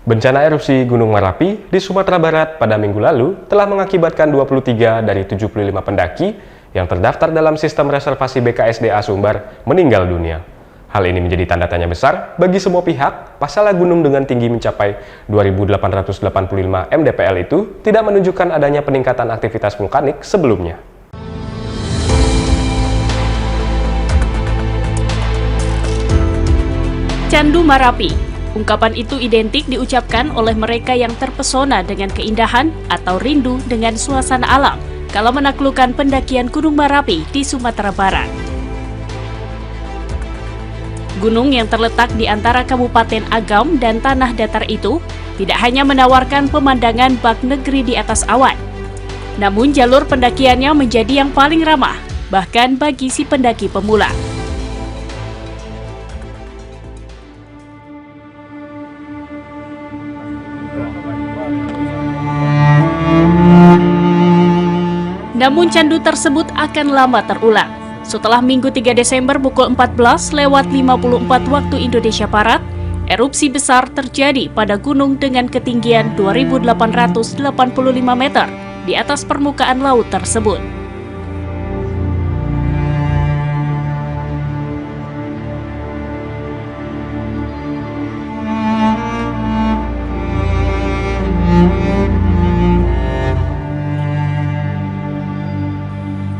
Bencana erupsi Gunung Merapi di Sumatera Barat pada minggu lalu telah mengakibatkan 23 dari 75 pendaki yang terdaftar dalam sistem reservasi BKSDA Sumbar meninggal dunia. Hal ini menjadi tanda tanya besar bagi semua pihak pasalnya gunung dengan tinggi mencapai 2.885 mdpl itu tidak menunjukkan adanya peningkatan aktivitas vulkanik sebelumnya. Candu Marapi. Ungkapan itu identik diucapkan oleh mereka yang terpesona dengan keindahan atau rindu dengan suasana alam kalau menaklukkan pendakian Gunung Merapi di Sumatera Barat. Gunung yang terletak di antara Kabupaten Agam dan Tanah Datar itu tidak hanya menawarkan pemandangan bak negeri di atas awan, namun jalur pendakiannya menjadi yang paling ramah, bahkan bagi si pendaki pemula. Namun candu tersebut akan lama terulang. Setelah Minggu 3 Desember pukul 14:54 waktu Indonesia Barat, erupsi besar terjadi pada gunung dengan ketinggian 2.885 meter di atas permukaan laut tersebut.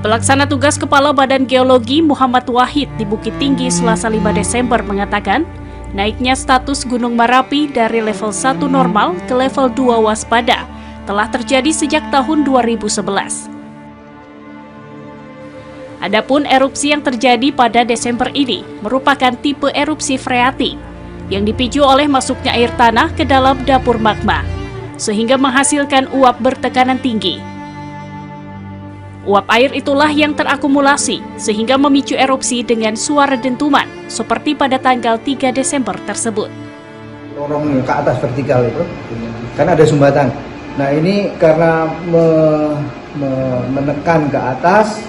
Pelaksana tugas Kepala Badan Geologi Muhammad Wahid di Bukit Tinggi Selasa 5 Desember mengatakan, naiknya status Gunung Merapi dari level 1 normal ke level 2 waspada telah terjadi sejak tahun 2011. Adapun erupsi yang terjadi pada Desember ini merupakan tipe erupsi freatik yang dipicu oleh masuknya air tanah ke dalam dapur magma, sehingga menghasilkan uap bertekanan tinggi. Uap air itulah yang terakumulasi sehingga memicu erupsi dengan suara dentuman seperti pada tanggal 3 Desember tersebut. Lorong ke atas vertikal itu kan ada sumbatan. Nah ini karena menekan ke atas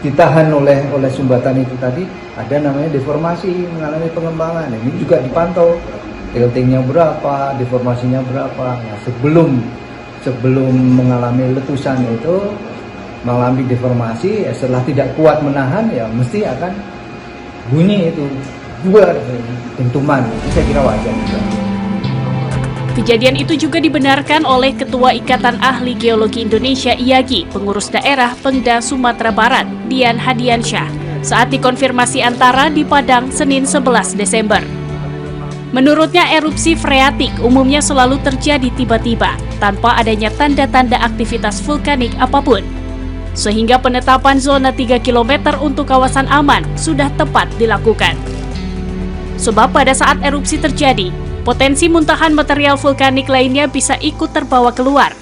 ditahan oleh sumbatan itu tadi, ada namanya deformasi, mengalami pengembangan. Ini juga dipantau tiltingnya berapa, deformasinya berapa. Nah, sebelum mengalami letusan itu mengalami deformasi, setelah tidak kuat menahan ya mesti akan bunyi itu juga dentuman. Itu saya kira wajar juga. Kejadian itu juga dibenarkan oleh Ketua Ikatan Ahli Geologi Indonesia IAGI, Pengurus Daerah Pengda Sumatera Barat, Dian Hadiansyah, saat dikonfirmasi Antara di Padang Senin 11 Desember. Menurutnya erupsi freatik umumnya selalu terjadi tiba-tiba tanpa adanya tanda-tanda aktivitas vulkanik apapun, sehingga penetapan zona 3 km untuk kawasan aman sudah tepat dilakukan. Sebab pada saat erupsi terjadi, potensi muntahan material vulkanik lainnya bisa ikut terbawa keluar.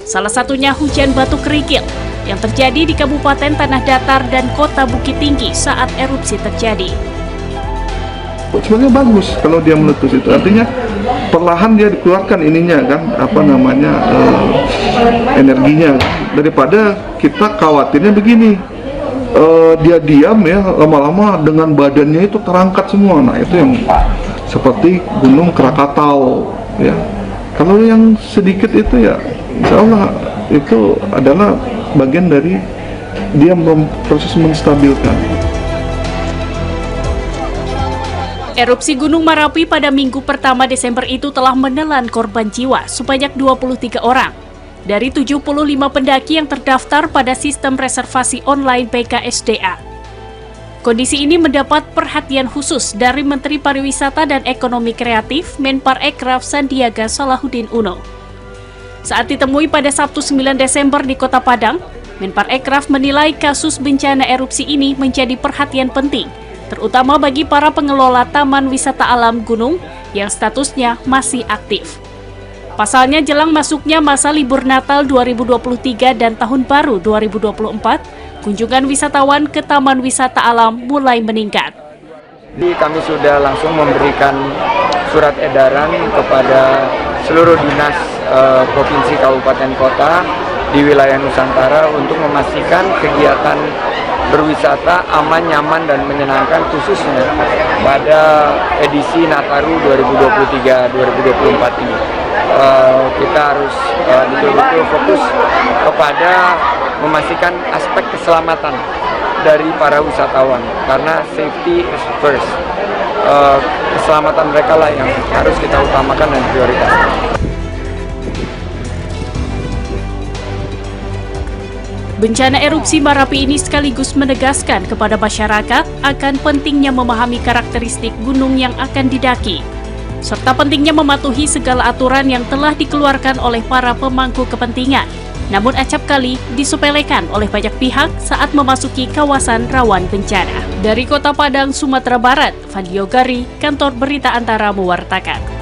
Salah satunya hujan batu kerikil yang terjadi di Kabupaten Tanah Datar dan Kota Bukit Tinggi saat erupsi terjadi. Sebenarnya bagus kalau dia meletus itu, artinya perlahan dia dikeluarkan ininya kan, energinya, daripada kita khawatirnya begini, dia diam ya lama-lama dengan badannya itu terangkat semua. Nah itu yang seperti Gunung Krakatau ya. Kalau yang sedikit itu ya insya Allah itu adalah bagian dari dia proses menstabilkan. Erupsi Gunung Merapi pada minggu pertama Desember itu telah menelan korban jiwa sebanyak 23 orang. Dari 75 pendaki yang terdaftar pada sistem reservasi online BKSDA. Kondisi ini mendapat perhatian khusus dari Menteri Pariwisata dan Ekonomi Kreatif Menparekraf Sandiaga Salahuddin Uno. Saat ditemui pada Sabtu 9 Desember di Kota Padang, Menparekraf menilai kasus bencana erupsi ini menjadi perhatian penting, terutama bagi para pengelola Taman Wisata Alam Gunung yang statusnya masih aktif. Pasalnya jelang masuknya masa libur Natal 2023 dan Tahun Baru 2024, kunjungan wisatawan ke Taman Wisata Alam mulai meningkat. Kami sudah langsung memberikan surat edaran kepada seluruh dinas provinsi, kabupaten, kota di wilayah Nusantara untuk memastikan kegiatan berwisata aman, nyaman, dan menyenangkan, khususnya pada edisi Nataru 2023-2024 ini. Kita harus betul-betul fokus kepada memastikan aspek keselamatan dari para wisatawan, karena safety is first. Keselamatan mereka lah yang harus kita utamakan dan prioritaskan. Bencana erupsi Marapi ini sekaligus menegaskan kepada masyarakat akan pentingnya memahami karakteristik gunung yang akan didaki, serta pentingnya mematuhi segala aturan yang telah dikeluarkan oleh para pemangku kepentingan. Namun acap kali disepelekan oleh banyak pihak saat memasuki kawasan rawan bencana. Dari Kota Padang, Sumatera Barat, Fadli Ogari, Kantor Berita Antara mewartakan.